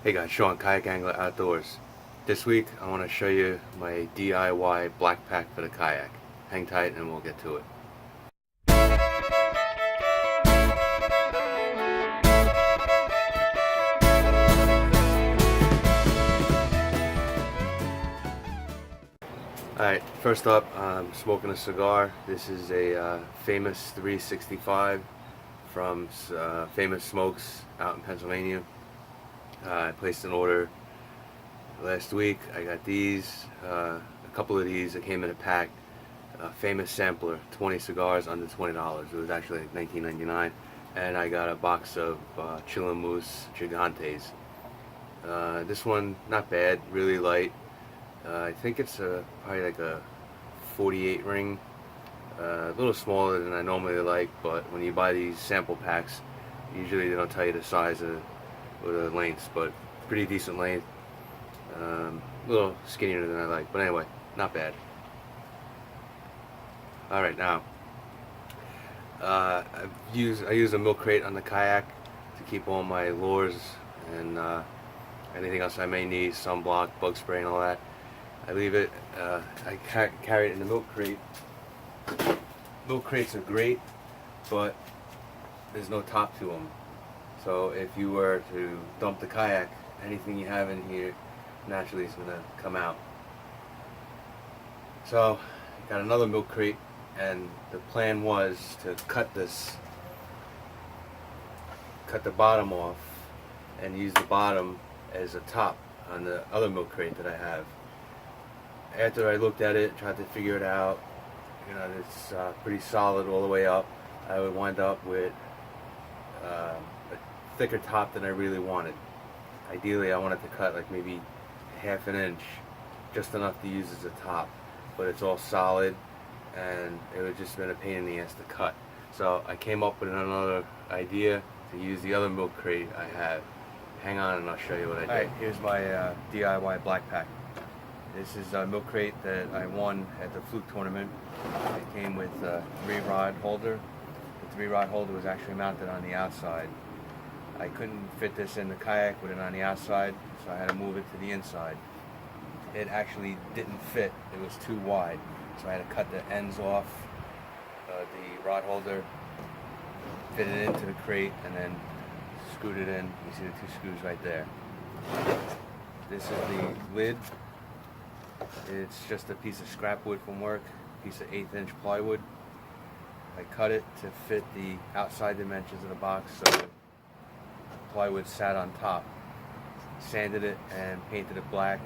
Hey guys, Sean, Kayak Angler Outdoors. This week I want to show you my DIY black pack for the kayak. Hang tight and we'll get to it. Alright, first up, I'm smoking a cigar. This is a famous 365 from Famous Smokes out in Pennsylvania. I placed an order last week. I got these, a couple of these that came in a pack. Famous sampler, 20 cigars under $20. It was actually like $19.99. And I got a box of Chillin' Moose Gigantes. This one, not bad, really light. I think it's probably like a 48 ring. A little smaller than I normally like, but when you buy these sample packs, usually they don't tell you the size or the lengths, but pretty decent length. A little skinnier than I like, but anyway, not bad. Alright, now I use a milk crate on the kayak to keep all my lures and anything else I may need, sunblock, bug spray and all that. I leave it, I carry it in the milk crate. Milk crates are great, but there's no top to them. So if you were to dump the kayak, anything you have in here naturally is going to come out. So I got another milk crate, and the plan was to cut the bottom off and use the bottom as a top on the other milk crate that I have. After I looked at it, tried to figure it out, you know, it's pretty solid all the way up. I would wind up with a thicker top than I really wanted. Ideally, I wanted to cut like maybe ½ an inch, just enough to use as a top, but it's all solid and it would just been a pain in the ass to cut. So I came up with another idea to use the other milk crate I have. Hang on and I'll show you what I did. Alright, here's my DIY black pack. This is a milk crate that I won at the fluke tournament. It came with a 3-rod holder. The 3-rod holder was actually mounted on the outside. I couldn't fit this in the kayak with it on the outside, so I had to move it to the inside. It actually didn't fit. It was too wide, so I had to cut the ends off the rod holder, fit it into the crate, and then screwed it in. You see the 2 screws right there. This is the lid. It's just a piece of scrap wood from work, a piece of 1/8 inch plywood. I cut it to fit the outside dimensions of the box, so the plywood sat on top. Sanded it and painted it black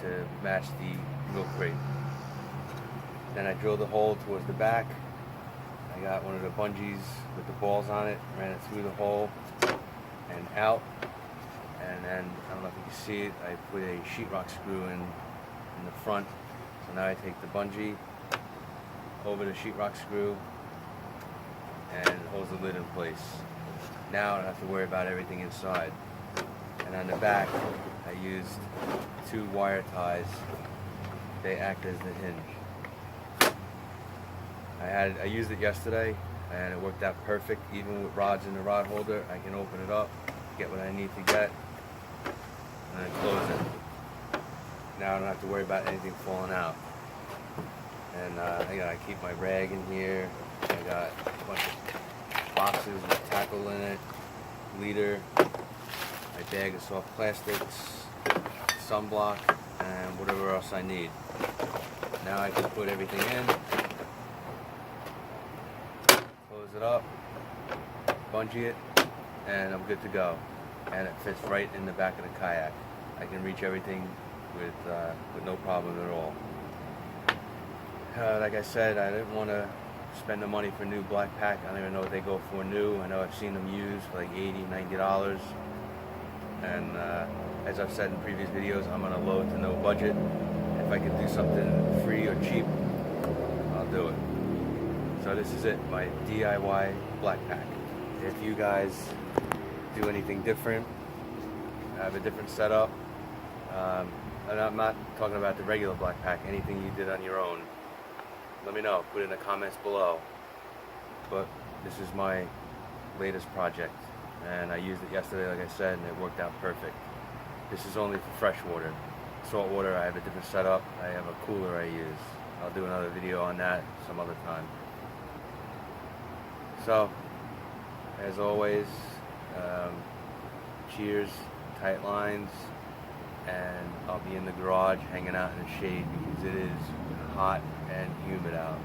to match the milk crate. Then I drilled a hole towards the back. I got one of the bungees with the balls on it, ran it through the hole and out. And then, I don't know if you can see it, I put a sheetrock screw in the front. So now I take the bungee over the sheetrock screw and it holds the lid in place. Now I don't have to worry about everything inside. And on the back, I used 2 wire ties. They act as the hinge. I used it yesterday and it worked out perfect. Even with rods in the rod holder, I can open it up, get what I need to get, and then close it. Now I don't have to worry about anything falling out. And I keep my rag in here. I got a bunch of boxes with tackle in it, leader, my bag of soft plastics, sunblock, and whatever else I need. Now I can put everything in, close it up, bungee it, and I'm good to go. And it fits right in the back of the kayak. I can reach everything with no problem at all. Like I said, I didn't want to spend the money for a new black pack. I don't even know what they go for new. I know I've seen them used for like $80, $90. And as I've said in previous videos, I'm on a low to no budget. If I could do something free or cheap, I'll do it. So this is it, my DIY black pack. If you guys do anything different, have a different setup, and I'm not talking about the regular black pack, anything you did on your own, let me know, put it in the comments below. But this is my latest project, and I used it yesterday like I said, and it worked out perfect. This is only for fresh water. Salt water, I have a different setup. I have a cooler I use. I'll do another video on that some other time. So, as always, cheers, tight lines, and I'll be in the garage hanging out in the shade because it is hot and humid out.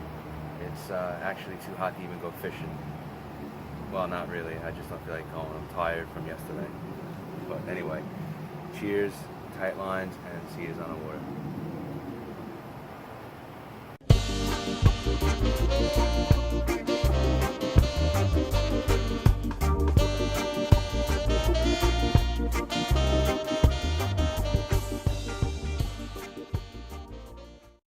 It's actually too hot to even go fishing. Well, not really. I just don't feel like going. I'm tired from yesterday. But anyway, cheers, tight lines, and see you on the water.